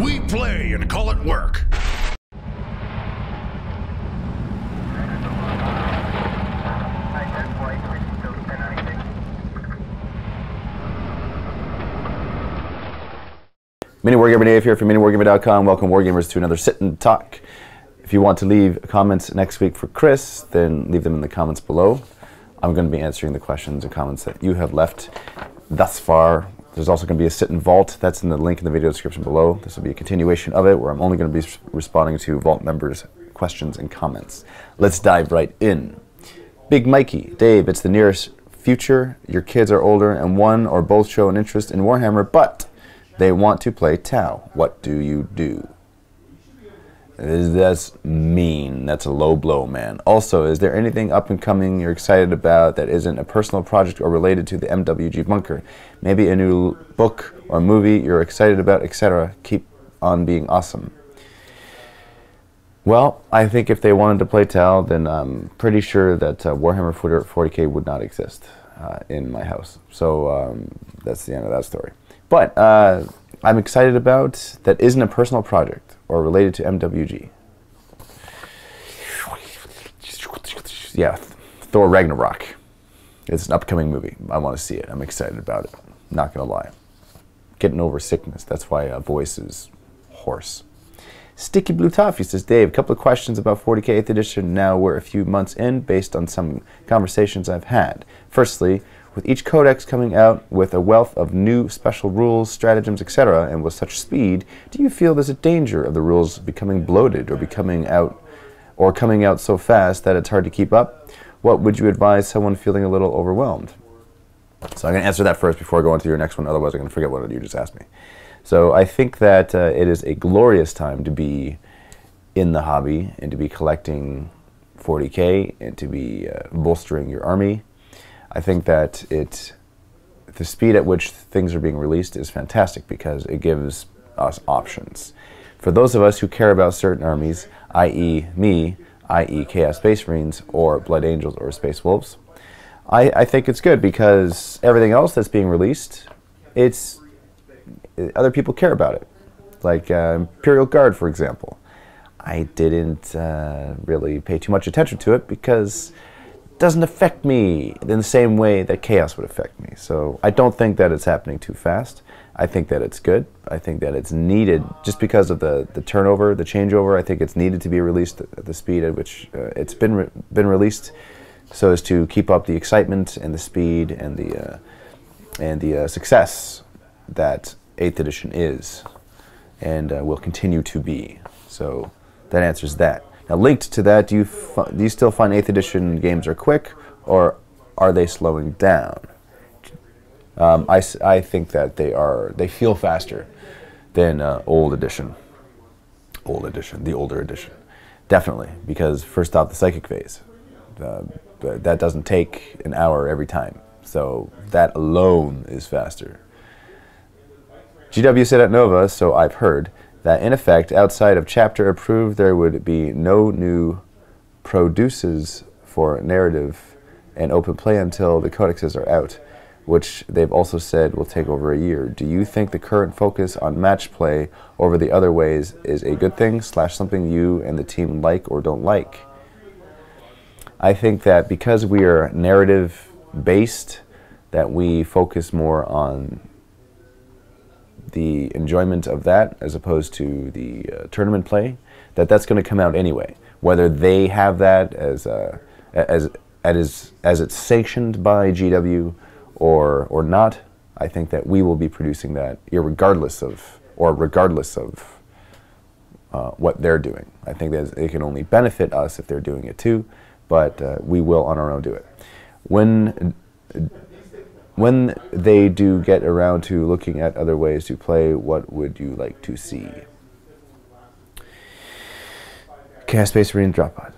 We play and call it work. MiniWarGaming Dave here from MiniWarGaming.com. Welcome Wargamers to another Sit and Talk. If you want to leave comments next week for Chris, then leave them in the comments below. I'm going to be answering the questions and comments that you have left thus far. There's also going to be a Sit and Vault. That's in the link in the video description below. This will be a continuation of it, where I'm only going to be responding to Vault members' questions and comments. Let's dive right in. Big Mikey, Dave, it's the nearest future. Your kids are older and one or both show an interest in Warhammer, but they want to play Tau. What do you do? That's mean. That's a low blow, man. Also, is there anything up and coming you're excited about that isn't a personal project or related to the MWG bunker? Maybe a new book or movie you're excited about, etc. Keep on being awesome. Well, I think if they wanted to play Tau, then I'm pretty sure that Warhammer 40k would not exist in my house. So that's the end of that story. But I'm excited about that isn't a personal project or related to MWG. Yeah, Thor Ragnarok. It's an upcoming movie. I want to see it. I'm excited about it. Not going to lie. Getting over sickness. That's why voice is hoarse. Sticky Blue Toffee says, Dave, a couple of questions about 40k 8th edition. Now we're a few months in based on some conversations I've had. Firstly, with each codex coming out with a wealth of new special rules, stratagems, etc., and with such speed, do you feel there's a danger of the rules becoming bloated or coming out so fast that it's hard to keep up? What would you advise someone feeling a little overwhelmed? So I'm going to answer that first before I go on to your next one, otherwise I'm going to forget what you just asked me. So I think that it is a glorious time to be in the hobby and to be collecting 40k and to be bolstering your army. I think that the speed at which things are being released is fantastic because it gives us options. For those of us who care about certain armies, i.e. me, i.e. Chaos Space Marines or Blood Angels or Space Wolves, I think it's good because everything else that's being released, other people care about it. Like Imperial Guard, for example. I didn't really pay too much attention to it because doesn't affect me in the same way that Chaos would affect me. So I don't think that it's happening too fast. I think that it's good. I think that it's needed just because of the turnover, the changeover. I think it's needed to be released at the speed at which it's been released, so as to keep up the excitement and the speed and the success that 8th edition is and will continue to be. So that answers that. Now, linked to that, do you still find 8th edition games are quick, or are they slowing down? I think that they feel faster than the older edition, definitely, because first off, the psychic phase, that doesn't take an hour every time, so that alone is faster. GW said at Nova, so I've heard, that in effect, outside of chapter approved, there would be no new produces for narrative and open play until the codexes are out, which they've also said will take over a year. Do you think the current focus on match play over the other ways is a good thing / something you and the team like or don't like? I think that because we are narrative based, that we focus more on the enjoyment of that as opposed to the tournament play, that's going to come out anyway. Whether they have that as it's sanctioned by GW or not, I think that we will be producing that regardless of what they're doing. I think that it can only benefit us if they're doing it too, but we will on our own do it. When they do get around to looking at other ways to play, what would you like to see? Chaos Space Marine drop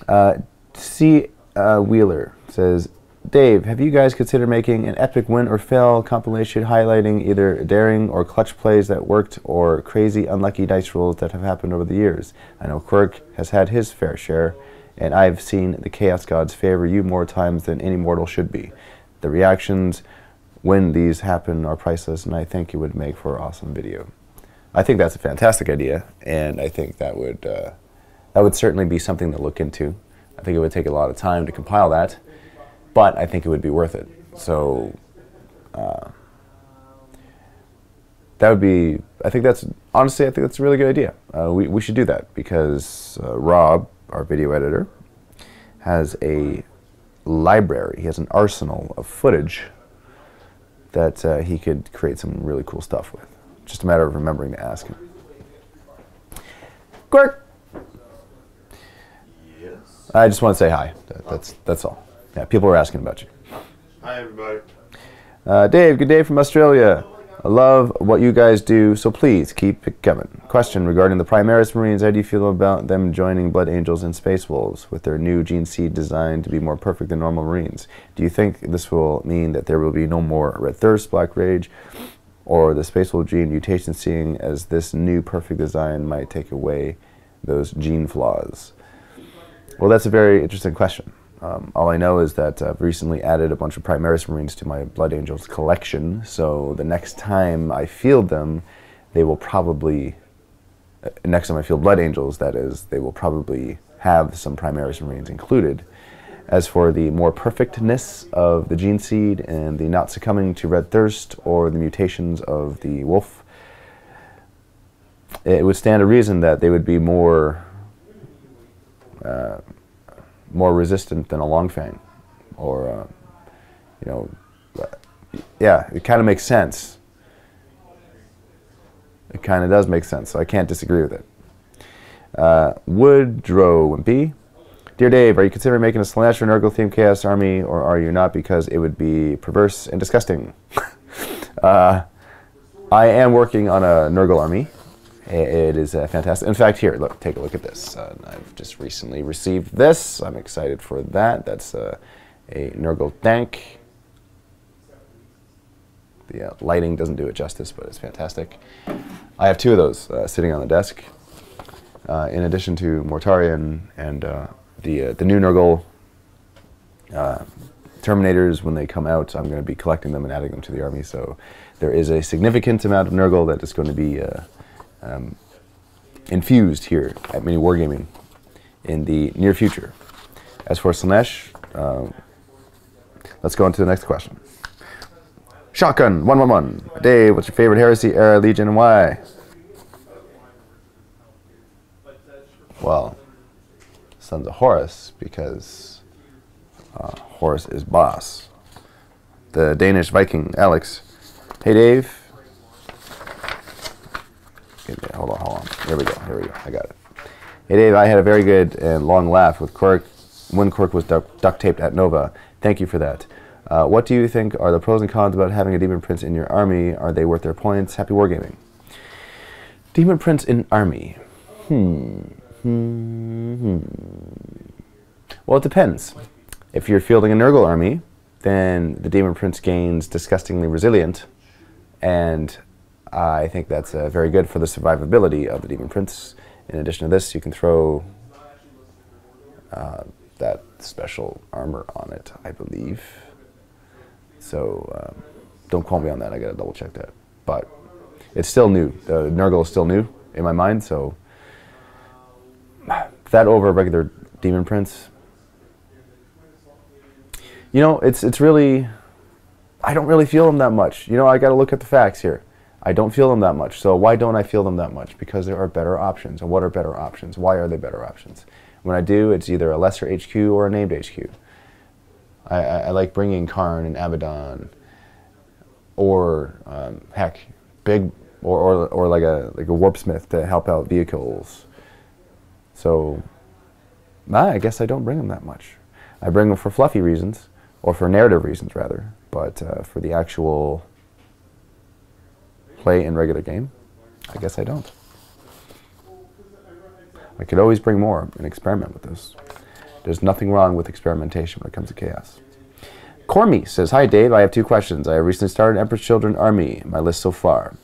pod. C. Wheeler says, Dave, have you guys considered making an epic win or fail compilation highlighting either daring or clutch plays that worked or crazy unlucky dice rolls that have happened over the years? I know Quirk has had his fair share, and I've seen the Chaos Gods favor you more times than any mortal should be. The reactions when these happen are priceless, and I think it would make for an awesome video. I think that's a fantastic idea, and I think that would certainly be something to look into. I think it would take a lot of time to compile that, but I think it would be worth it. So that would be, honestly, I think that's a really good idea. We should do that because Rob, our video editor, has a library. He has an arsenal of footage that he could create some really cool stuff with. Just a matter of remembering to ask him. Quirk! Yes? I just want to say hi. That's all. Yeah, people are asking about you. Hi, everybody. Dave, good day from Australia. I love what you guys do, so please keep it coming. Question regarding the Primaris Marines. How do you feel about them joining Blood Angels and Space Wolves with their new gene seed designed to be more perfect than normal Marines? Do you think this will mean that there will be no more Red Thirst, Black Rage, or the Space Wolf gene mutation, seeing as this new perfect design might take away those gene flaws? Well, that's a very interesting question. All I know is that I've recently added a bunch of Primaris Marines to my Blood Angels collection, so the next time I field them, they will probably, next time I field Blood Angels, that is, they will probably have some Primaris Marines included. As for the more perfectness of the gene seed and the not succumbing to Red Thirst or the mutations of the wolf, it would stand to reason that they would be more resistant than a Longfang, or yeah, it kind of makes sense. It kind of does make sense, so I can't disagree with it. Woodrow B. Dear Dave, are you considering making a Slanesh or Nurgle themed Chaos Army, or are you not, because it would be perverse and disgusting? I am working on a Nurgle army. It is fantastic. In fact, here, look, take a look at this. I've just recently received this. I'm excited for that. That's a Nurgle tank. The lighting doesn't do it justice, but it's fantastic. I have two of those sitting on the desk. In addition to Mortarion and the new Nurgle Terminators, when they come out, I'm going to be collecting them and adding them to the army. So there is a significant amount of Nurgle that is going to be infused here at MiniWarGaming in the near future. As for Slanesh, let's go on to the next question. Shotgun 111. Dave, what's your favorite Heresy era Legion and why? Well, Sons of Horus, because Horus is boss. The Danish Viking Alex. Hey Dave. Hold on. Here we go. I got it. Hey Dave, I had a very good and long laugh with Quirk when Quirk was duct taped at Nova. Thank you for that. What do you think are the pros and cons about having a Demon Prince in your army? Are they worth their points? Happy wargaming. Demon Prince in army. Well, it depends. If you're fielding a Nurgle army, then the Demon Prince gains Disgustingly Resilient, and I think that's very good for the survivability of the Demon Prince. In addition to this, you can throw that special armor on it, I believe. So don't quote me on that. I gotta double check that. But it's still new. The Nurgle is still new in my mind. So that over a regular Demon Prince. You know, it's really, I don't really feel them that much. You know, I gotta look at the facts here. I don't feel them that much. So why don't I feel them that much? Because there are better options. And what are better options? Why are they better options? When I do, it's either a lesser HQ or a named HQ. I like bringing Karn and Abaddon, or heck, big or like a Warpsmith to help out vehicles. So I guess I don't bring them that much. I bring them for fluffy reasons, or for narrative reasons rather. But for the actual play in regular game, I guess I don't. I could always bring more and experiment with this. There's nothing wrong with experimentation when it comes to chaos. Cormy says, hi Dave, I have two questions. I have recently started Emperor's Children Army, my list so far.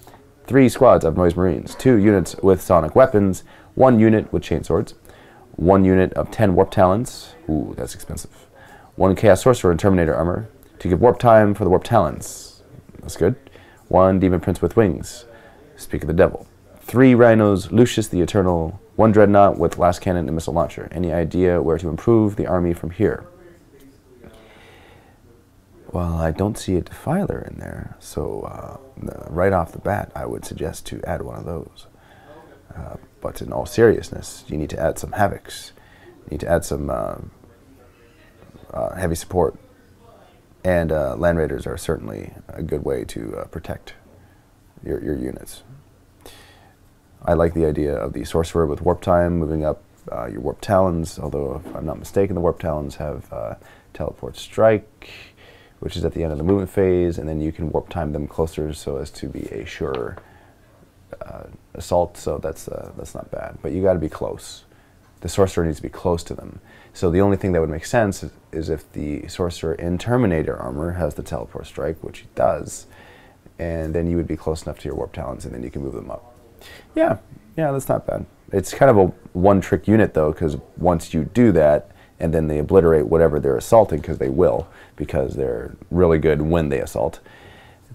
3 squads of Noise Marines, 2 units with sonic weapons, 1 unit with chainswords, 1 unit of 10 Warp Talons, ooh, that's expensive, 1 Chaos Sorcerer and Terminator armor, to give warp time for the Warp Talons, that's good, 1 Demon Prince with wings, speak of the devil, 3 Rhinos, Lucius the Eternal, 1 Dreadnought with last cannon and missile launcher. Any idea where to improve the army from here? Well, I don't see a Defiler in there, so right off the bat, I would suggest to add one of those. But in all seriousness, you need to add some Havocs. You need to add some heavy support. And Land Raiders are certainly a good way to protect your units. I like the idea of the Sorcerer with Warp Time, moving up your Warp Talons, although if I'm not mistaken, the Warp Talons have Teleport Strike, which is at the end of the movement phase, and then you can Warp Time them closer so as to be a surer assault, so that's not bad. But you got to be close. The Sorcerer needs to be close to them. So the only thing that would make sense is if the Sorcerer in Terminator armor has the Teleport Strike, which he does, and then you would be close enough to your Warp Talons, and then you can move them up. Yeah, that's not bad. It's kind of a one-trick unit, though, because once you do that, and then they obliterate whatever they're assaulting, because they will, because they're really good when they assault,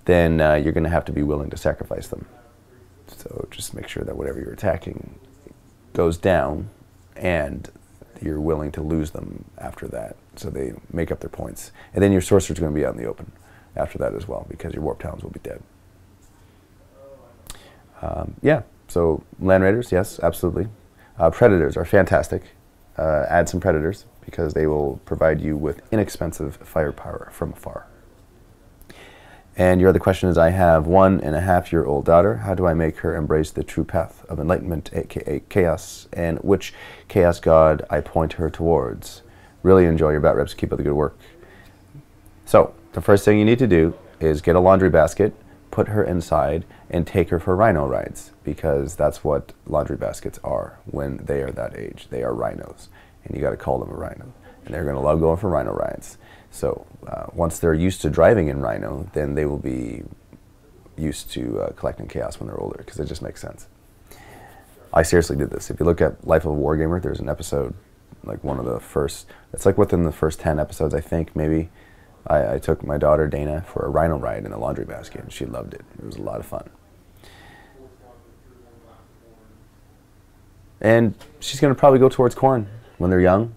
then you're going to have to be willing to sacrifice them. So just make sure that whatever you're attacking goes down, and you're willing to lose them after that, so they make up their points. And then your Sorcerer's going to be out in the open after that as well, because your Warp Talons will be dead. Yeah, so Land Raiders, yes, absolutely. Predators are fantastic. Add some Predators, because they will provide you with inexpensive firepower from afar. And your other question is, I have 1.5-year-old daughter. How do I make her embrace the true path of enlightenment, aka chaos, and which chaos god I point her towards? Really enjoy your bat reps. Keep up the good work. So the first thing you need to do is get a laundry basket, put her inside, and take her for rhino rides, because that's what laundry baskets are when they are that age. They are rhinos, and you got to call them a rhino, and they're going to love going for rhino rides. So once they're used to driving in rhino, then they will be used to collecting chaos when they're older, because it just makes sense. I seriously did this. If you look at Life of a Wargamer, there's an episode, like one of the first, it's like within the first 10 episodes, I think, maybe. I took my daughter Dana for a rhino ride in a laundry basket, and she loved it. It was a lot of fun. And she's going to probably go towards Khorne when they're young.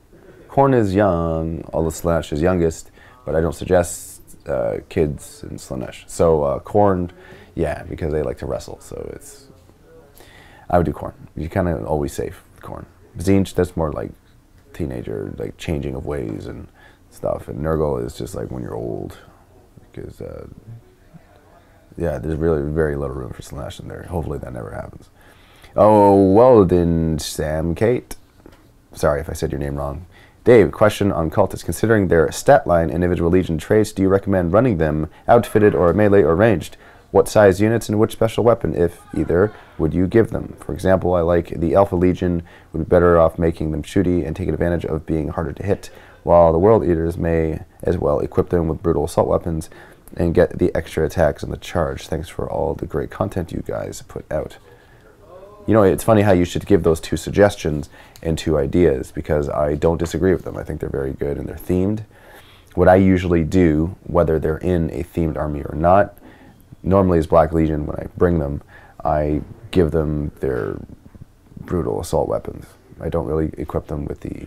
Khorne is young, although Slaanesh is youngest, but I don't suggest kids in Slaanesh. So Khorne, yeah, because they like to wrestle, so it's... I would do Khorne. You're kind of always safe with Khorne. Tzeentch, that's more like teenager, like changing of ways and stuff, and Nurgle is just like when you're old, because yeah, there's really very little room for Slaanesh in there. Hopefully that never happens. Oh, well then, Sam Kate. Sorry if I said your name wrong. Dave, question on cultists. Considering their stat line and individual legion traits, do you recommend running them outfitted or melee or ranged? What size units and which special weapon, if either, would you give them? For example, I like the Alpha Legion would be better off making them shooty and taking advantage of being harder to hit, while the World Eaters may as well equip them with brutal assault weapons and get the extra attacks on the charge. Thanks for all the great content you guys put out. You know, it's funny how you should give those 2 suggestions and 2 ideas, because I don't disagree with them. I think they're very good and they're themed. What I usually do, whether they're in a themed army or not, normally as Black Legion, when I bring them, I give them their brutal assault weapons. I don't really equip them with the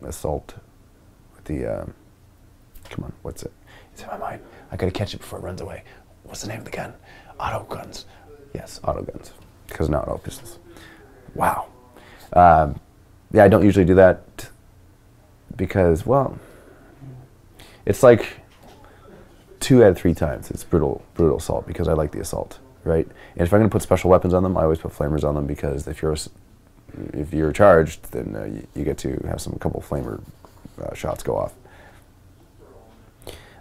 assault, with the, come on, what's it? It's in my mind. I gotta catch it before it runs away. What's the name of the gun? Auto guns. Yes, auto guns. Because not all pistols. Wow. Yeah, I don't usually do that because, well, it's like 2 out of 3 times it's brutal assault, because I like the assault, right? And if I'm going to put special weapons on them, I always put flamers on them, because if you're charged, then you get to have a couple flamer shots go off.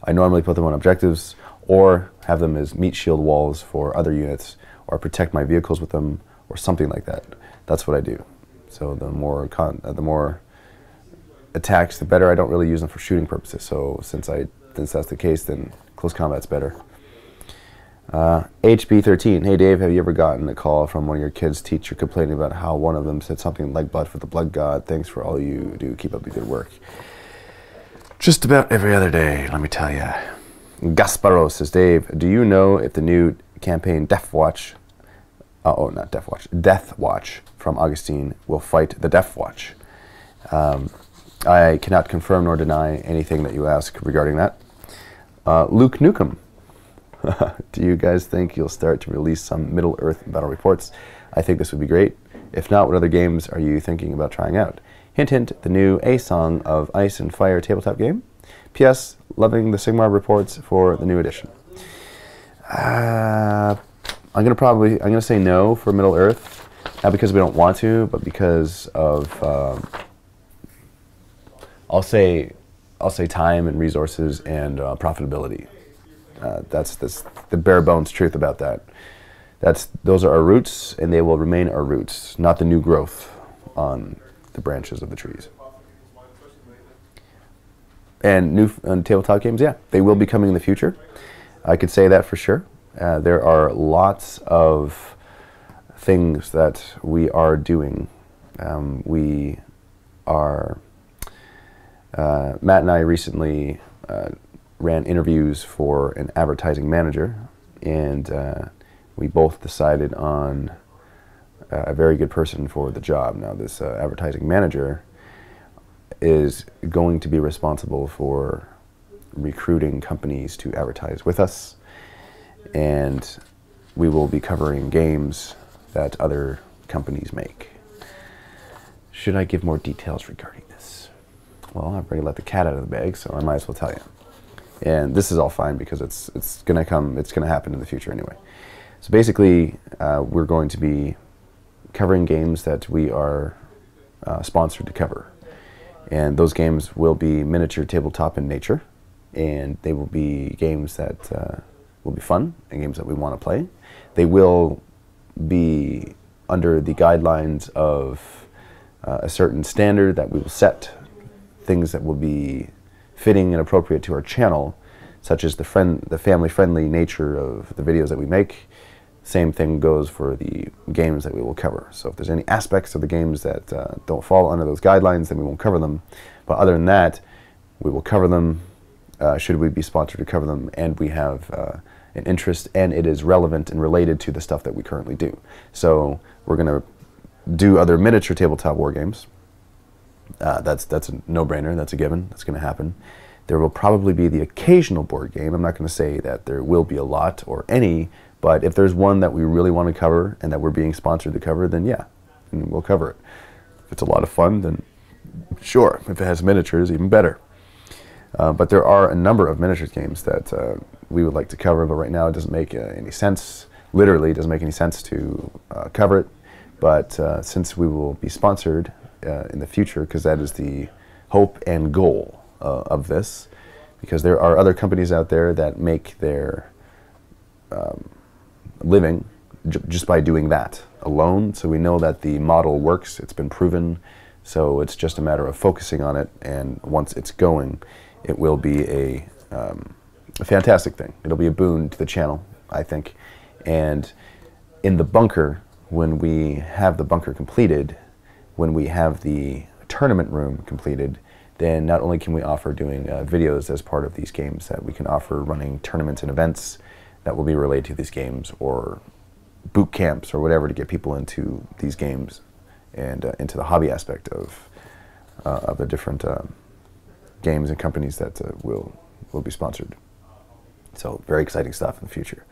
I normally put them on objectives, or have them as meat shield walls for other units, or protect my vehicles with them, or something like that. That's what I do. So the more attacks, the better. I don't really use them for shooting purposes. So since that's the case, then close combat's better. HB13. Hey Dave, have you ever gotten a call from one of your kids' teacher complaining about how one of them said something like "blood for the blood god"? Thanks for all you do. Keep up the good work. Just about every other day, let me tell you. Gasparo says, Dave, do you know if the new campaign Death Watch oh, not Death Watch. Death Watch from Augustine will fight the Death Watch. I cannot confirm nor deny anything that you ask regarding that. Luke Nukem. Do you guys think you'll start to release some Middle-earth battle reports? I think this would be great. If not, what other games are you thinking about trying out? Hint, hint, the new A Song of Ice and Fire tabletop game. P.S. Loving the Sigmar reports for the new edition. I'm gonna say no for Middle-earth, not because we don't want to, but because of I'll say time and resources and profitability. That's the bare bones truth about that. Those are our roots, and they will remain our roots, not the new growth on the branches of the trees. And new tabletop games, yeah, they will be coming in the future. I could say that for sure. There are lots of things that we are doing. We are Matt and I recently ran interviews for an advertising manager, and we both decided on a very good person for the job. Now, this advertising manager is going to be responsible for recruiting companies to advertise with us, and we will be covering games that other companies make. Should I give more details regarding this? Well, I've already let the cat out of the bag, so I might as well tell you. And this is all fine because it's gonna happen in the future anyway. So basically, we're going to be covering games that we are sponsored to cover. And those games will be miniature tabletop in nature, and they will be games that will be fun and games that we want to play. They will be under the guidelines of a certain standard that we will set, things that will be fitting and appropriate to our channel, such as the family-friendly nature of the videos that we make. Same thing goes for the games that we will cover. So if there's any aspects of the games that don't fall under those guidelines, then we won't cover them. But other than that, we will cover them should we be sponsored to cover them, and we have an interest, and it is relevant and related to the stuff that we currently do. So we're going to do other miniature tabletop war games. That's a no-brainer. That's a given. That's going to happen. There will probably be the occasional board game. I'm not going to say that there will be a lot or any, but if there's one that we really want to cover and that we're being sponsored to cover, then yeah, and we'll cover it. If it's a lot of fun, then sure. If it has miniatures, even better. But there are a number of miniatures games that we would like to cover, but right now it doesn't make any sense. Literally, it doesn't make any sense to cover it. But since we will be sponsored in the future, because that is the hope and goal of this, because there are other companies out there that make their living just by doing that alone. So we know that the model works. It's been proven. So it's just a matter of focusing on it, and once it's going, it will be a fantastic thing. It'll be a boon to the channel, I think. And in the bunker, when we have the bunker completed, when we have the tournament room completed, then not only can we offer doing videos as part of these games, that we can offer running tournaments and events that will be related to these games, or boot camps or whatever, to get people into these games and into the hobby aspect of the different games and companies that will be sponsored. So very exciting stuff in the future,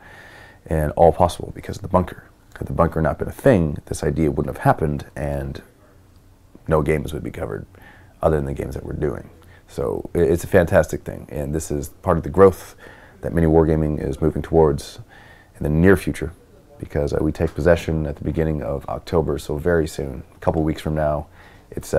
and all possible because of the bunker. Had the bunker not been a thing, this idea wouldn't have happened, and no games would be covered other than the games that we're doing. So it's a fantastic thing, and this is part of the growth that MiniWarGaming is moving towards in the near future, because we take possession at the beginning of October, so very soon, a couple weeks from now, it's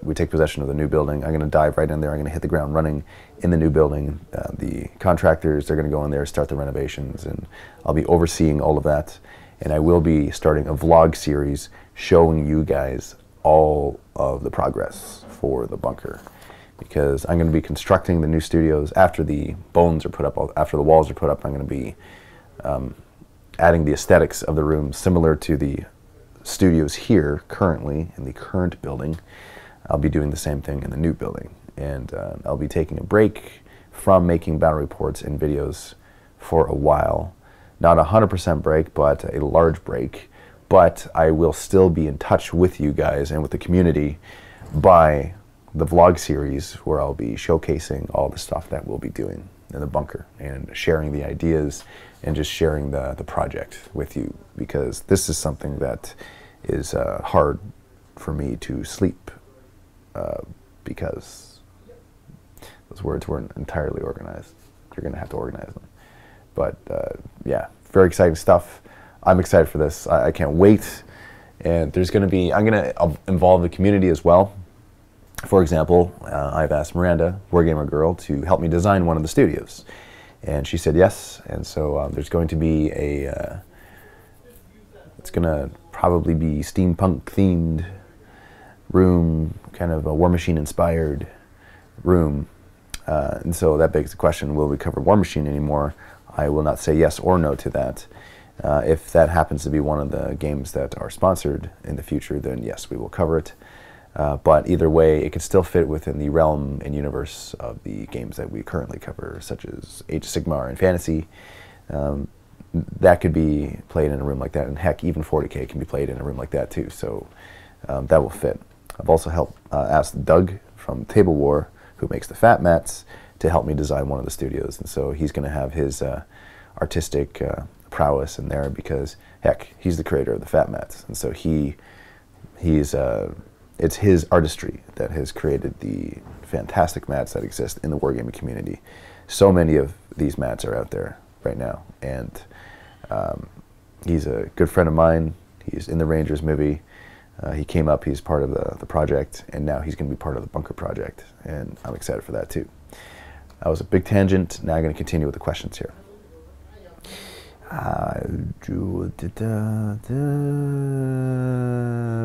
we take possession of the new building. I'm going to dive right in there. I'm going to hit the ground running in the new building. The contractors, they're going to go in there, start the renovations, and I'll be overseeing all of that. And I will be starting a vlog series showing you guys all of the progress for the bunker, because I'm going to be constructing the new studios after the bones are put up, after the walls are put up. I'm going to be adding the aesthetics of the room similar to the studios here currently in the current building. I'll be doing the same thing in the new building, and I'll be taking a break from making battle reports and videos for a while. Not a 100% break, but a large break, but I will still be in touch with you guys and with the community by the vlog series, where I'll be showcasing all the stuff that we'll be doing in the bunker and sharing the ideas and just sharing the project with you, because this is something that is hard for me to sleep because those words weren't entirely organized. You're going to have to organize them. But yeah, very exciting stuff. I'm excited for this. I can't wait. And there's going to be, I'm going to involve the community as well. For example, I've asked Miranda, Wargamer Girl, to help me design one of the studios. And she said yes. And so there's going to be a, it's going to probably be steampunk themed room, kind of a War Machine inspired room. And so that begs the question, will we cover War Machine anymore? I will not say yes or no to that. If that happens to be one of the games that are sponsored in the future, then yes, we will cover it. But either way, it could still fit within the realm and universe of the games that we currently cover, such as Age of Sigmar and Fantasy. That could be played in a room like that, and heck, even 40K can be played in a room like that too, so that will fit. I've also asked Doug from Table War, who makes the fat mats, to help me design one of the studios, and so he's going to have his artistic prowess in there, because heck, he's the creator of the fat mats, and so it's his artistry that has created the fantastic mats that exist in the wargaming community. So many of these mats are out there right now, and he's a good friend of mine. He's in the Rangers movie. He came up, he's part of the project, and now he's going to be part of the Bunker project, and I'm excited for that too. That was a big tangent. Now I'm going to continue with the questions here.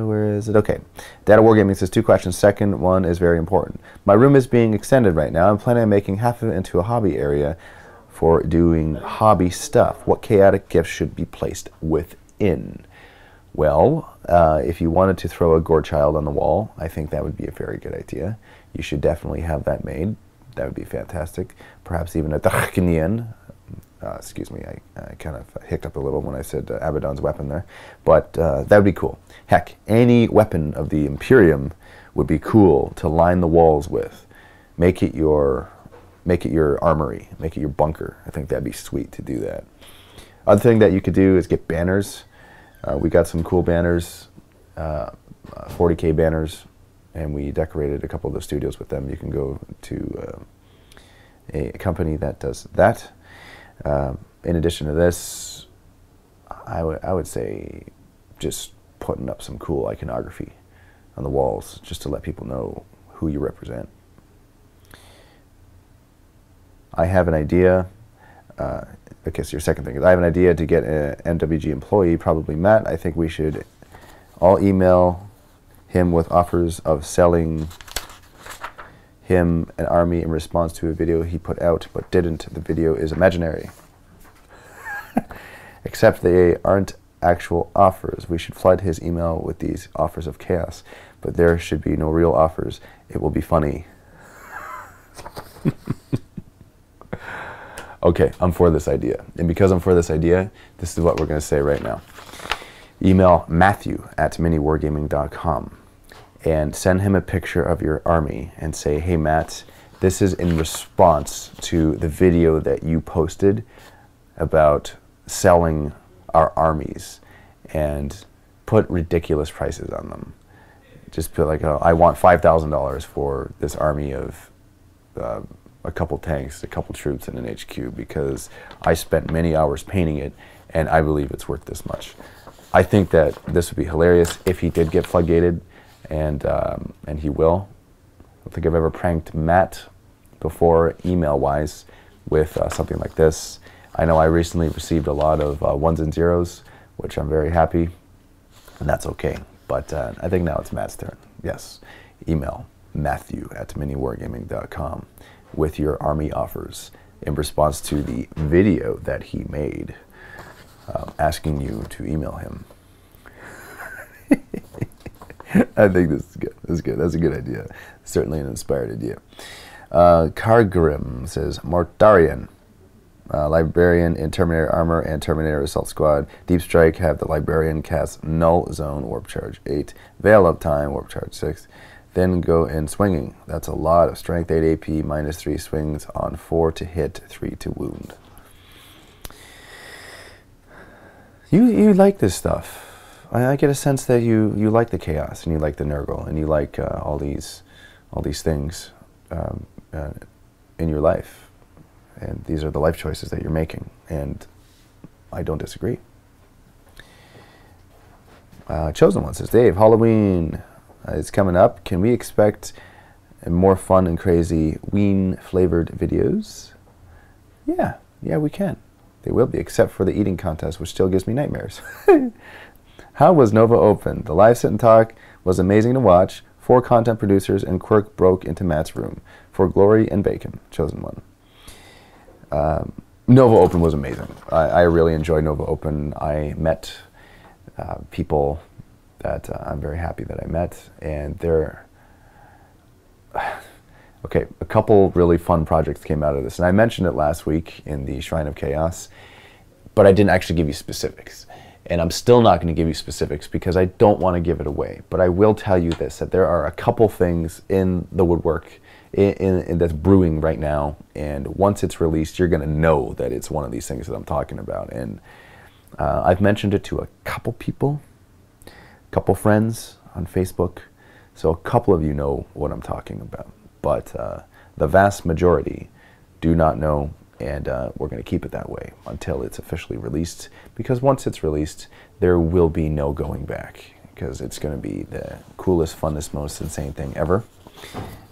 Where is it? Okay. Data Wargaming says 2 questions. Second one is very important. My room is being extended right now. I'm planning on making half of it into a hobby area for doing hobby stuff. What chaotic gifts should be placed within? Well, if you wanted to throw a gore child on the wall, I think that would be a very good idea. You should definitely have that made. That would be fantastic. Perhaps even a Dachkinian. Excuse me, I kind of hiccuped a little when I said Abaddon's weapon there. But that would be cool. Heck, any weapon of the Imperium would be cool to line the walls with. Make it your armory. Make it your bunker. I think that'd be sweet to do that. Other thing that you could do is get banners. We got some cool banners, 40K banners, and we decorated a couple of the studios with them. You can go to a company that does that. In addition to this, I would say just putting up some cool iconography on the walls, just to let people know who you represent. I have an idea. Okay, so your second thing is, I have an idea to get an MWG employee, probably Matt. I think we should all email him with offers of selling him an army in response to a video he put out but didn't. The video is imaginary. Except they aren't actual offers. We should flood his email with these offers of chaos, but there should be no real offers. It will be funny. Okay, I'm for this idea. And because I'm for this idea, this is what we're going to say right now. Email Matthew@MiniWarGaming.com and send him a picture of your army and say, hey Matt, this is in response to the video that you posted about selling our armies, and put ridiculous prices on them. Just put like, oh, I want $5,000 for this army of a couple tanks, a couple troops, and an HQ, because I spent many hours painting it, and I believe it's worth this much. I think that this would be hilarious if he did get floodgated, and he will. I don't think I've ever pranked Matt before, email-wise, with something like this. I know I recently received a lot of 1s and 0s, which I'm very happy, and that's okay. But I think now it's Matt's turn. Yes, email Matthew@MiniWarGaming.com with your army offers in response to the video that he made, asking you to email him. I think this is good. This is good. That's a good idea. Certainly an inspired idea. Kargrim says, Mortarian. Librarian in Terminator Armor and Terminator Assault Squad. Deep Strike have the Librarian cast Null Zone Warp Charge 8, Veil of Time Warp Charge 6, then go in swinging. That's a lot of Strength 8 AP, -3 swings on 4 to hit, 3 to wound. You like this stuff. I get a sense that you like the chaos and you like the Nurgle and you like all these things in your life, and these are the life choices that you're making, and I don't disagree. Chosen One says, Dave, Halloween is coming up. Can we expect more fun and crazy ween flavored videos? Yeah, we can. They will be, except for the eating contest, which still gives me nightmares. How was Nova Open? The live sit and talk was amazing to watch. 4 content producers and Quirk broke into Matt's room for glory and bacon. Chosen One. Nova Open was amazing. I really enjoyed Nova Open. I met people that I'm very happy that I met, and they're... Okay, a couple really fun projects came out of this, and I mentioned it last week in the Shrine of Chaos, but I didn't actually give you specifics. And I'm still not going to give you specifics because I don't want to give it away. But I will tell you this, that there are a couple things in the woodwork in that's brewing right now, and once it's released, you're going to know that it's one of these things that I'm talking about. And I've mentioned it to a couple people, a couple friends on Facebook, so a couple of you know what I'm talking about. But the vast majority do not know, and we're going to keep it that way until it's officially released, because once it's released, there will be no going back, because it's going to be the coolest, funnest, most insane thing ever.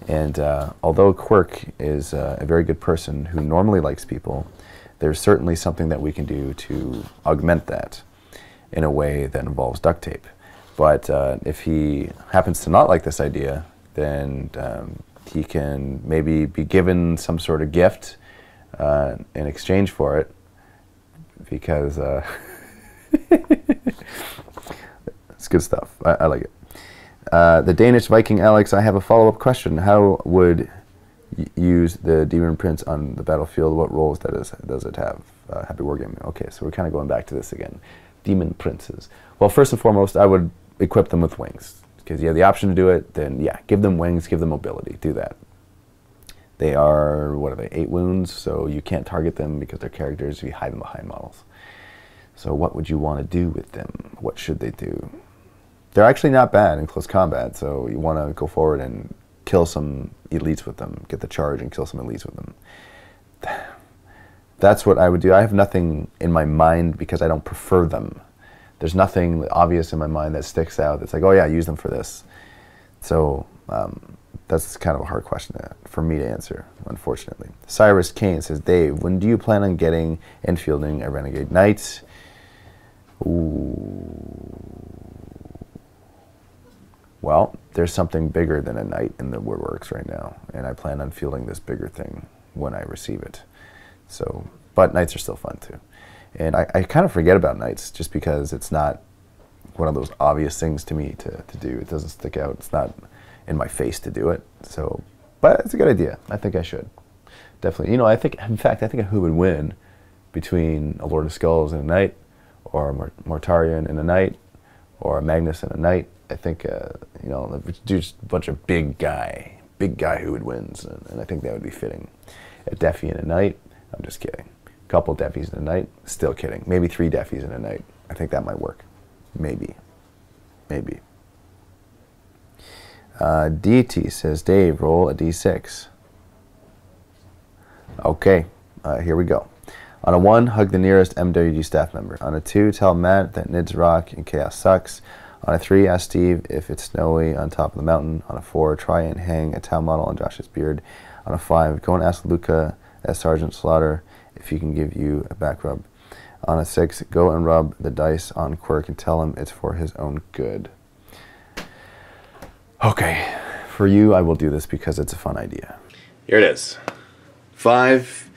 And although Quirk is a very good person who normally likes people, there's certainly something that we can do to augment that in a way that involves duct tape. But if he happens to not like this idea, then he can maybe be given some sort of gift in exchange for it, because it's good stuff. I like it. The Danish Viking Alex, I have a follow-up question. How would you use the Demon Prince on the battlefield? What roles does it have? Happy Wargaming. Okay, so we're kind of going back to this again. Demon Princes. Well, first and foremost, I would equip them with wings. Because you have the option to do it, then yeah, give them wings, give them mobility, do that. They are, what are they, 8 wounds, so you can't target them because they're characters, you hide them behind models. So what would you want to do with them? What should they do? They're actually not bad in close combat, so you want to go forward and kill some elites with them, get the charge and kill some elites with them. That's what I would do. I have nothing in my mind because I don't prefer them. There's nothing obvious in my mind that sticks out that's like, oh yeah, use them for this. So that's kind of a hard question for me to answer, unfortunately. Cyrus Kane says, Dave, when do you plan on getting and fielding a Renegade Knight? Ooh. Well, there's something bigger than a knight in the woodworks right now, and I plan on fielding this bigger thing when I receive it. So, but knights are still fun too. And I kind of forget about knights just because it's not one of those obvious things to me to do. It doesn't stick out. It's not in my face to do it. So, but it's a good idea. I think I should. Definitely. You know, in fact, I think who would win between a Lord of Skulls and a knight, or a Mortarion and a knight, or a Magnus and a knight. I think, you know, just a bunch of big guy who would win, and I think that would be fitting. A Deafy and a knight, I'm just kidding. A couple Deafys and a knight, still kidding. Maybe 3 Deafys and a knight. I think that might work. Maybe. Maybe. DT says, Dave, roll a D6. Okay, here we go. On a 1, hug the nearest MWG staff member. On a 2, tell Matt that Nids rock and chaos sucks. On a 3, ask Steve if it's snowy on top of the mountain. On a 4, try and hang a town model on Josh's beard. On a 5, go and ask Luca as Sergeant Slaughter if he can give you a back rub. On a 6, go and rub the dice on Quirk and tell him it's for his own good. Okay, for you, I will do this because it's a fun idea. Here it is. 5,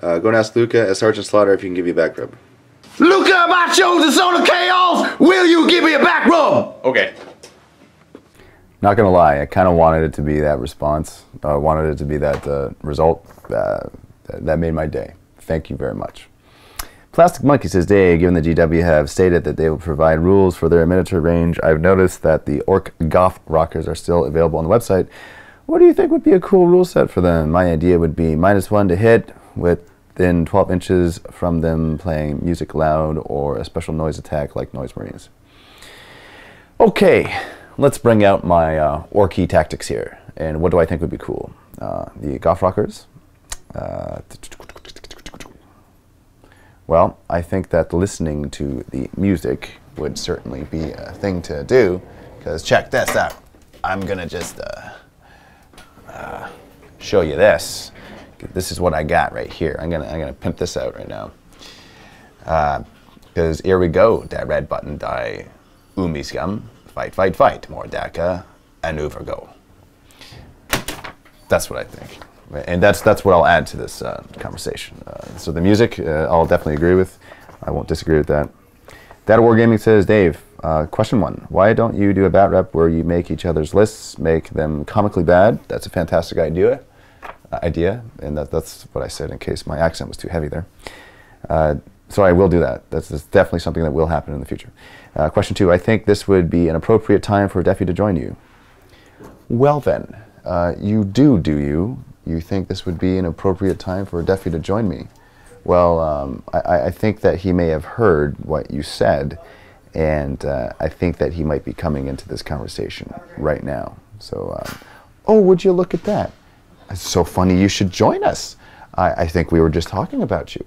go and ask Luca as Sergeant Slaughter if he can give you a back rub. Luca, my chosen son of chaos, will you give me a back rub? Okay. Not gonna lie, I kind of wanted it to be that response. Wanted it to be that result. That made my day. Thank you very much. Plastic Monkey says, Dave, given the GW have stated that they will provide rules for their miniature range, I've noticed that the Orc Goth Rockers are still available on the website. What do you think would be a cool rule set for them? My idea would be -1 to hit within 12 inches from them playing music loud or a special noise attack like Noise Marines. Okay, let's bring out my Orky tactics here. And what do I think would be cool? The Goth Rockers. Well, I think that listening to the music would certainly be a thing to do, because check this out. I'm gonna just show you this. This is what I got right here. I'm gonna pimp this out right now. Because here we go. That red button die. Umi scum. Fight, fight, fight. Mordaka. Maneuver go. That's what I think. And that's what I'll add to this conversation. So the music, I'll definitely agree with. I won't disagree with that. Data Wargaming says, Dave, question 1. Why don't you do a bat rep where you make each other's lists, make them comically bad? That's a fantastic idea. And that's what I said in case my accent was too heavy there. So I will do that. That's definitely something that will happen in the future. Question 2, I think this would be an appropriate time for Defi to join you. Well then, you do you? You think this would be an appropriate time for Defi to join me? Well, I think that he may have heard what you said, and I think that he might be coming into this conversation right now. So, oh, would you look at that? It's so funny, you should join us. I think we were just talking about you.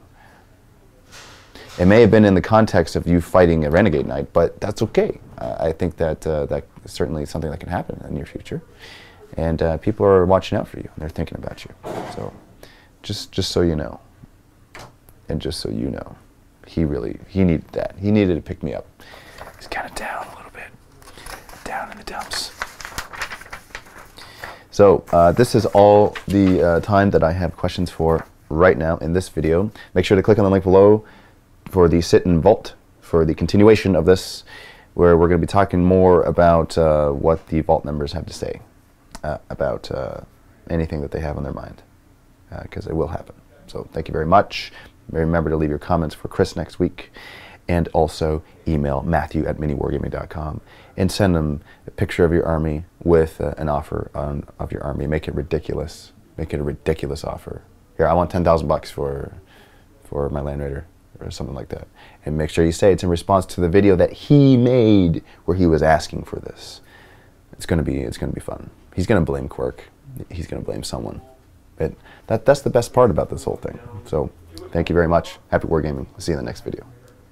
It may have been in the context of you fighting a Renegade Knight, but that's okay. I think that that's certainly something that can happen in the near future. And people are watching out for you, and they're thinking about you. So, just so you know, and just so you know, he needed that. He needed to pick me up. He's kind of down a little bit, down in the dumps. So this is all the time that I have questions for right now in this video. Make sure to click on the link below for the Sit and Vault, for the continuation of this, where we're going to be talking more about what the Vault members have to say. About anything that they have on their mind, because it will happen. So thank you very much. Remember to leave your comments for Chris next week, and also email Matthew@MiniWarGaming.com and send them a picture of your army with an offer of your army. Make it ridiculous. Make it a ridiculous offer. Here, I want 10,000 bucks for my Land Raider or something like that. And make sure you say it's in response to the video that he made where he was asking for this. It's gonna be fun. He's going to blame Quirk. He's going to blame someone. But that's the best part about this whole thing. So thank you very much. Happy wargaming. We'll see you in the next video.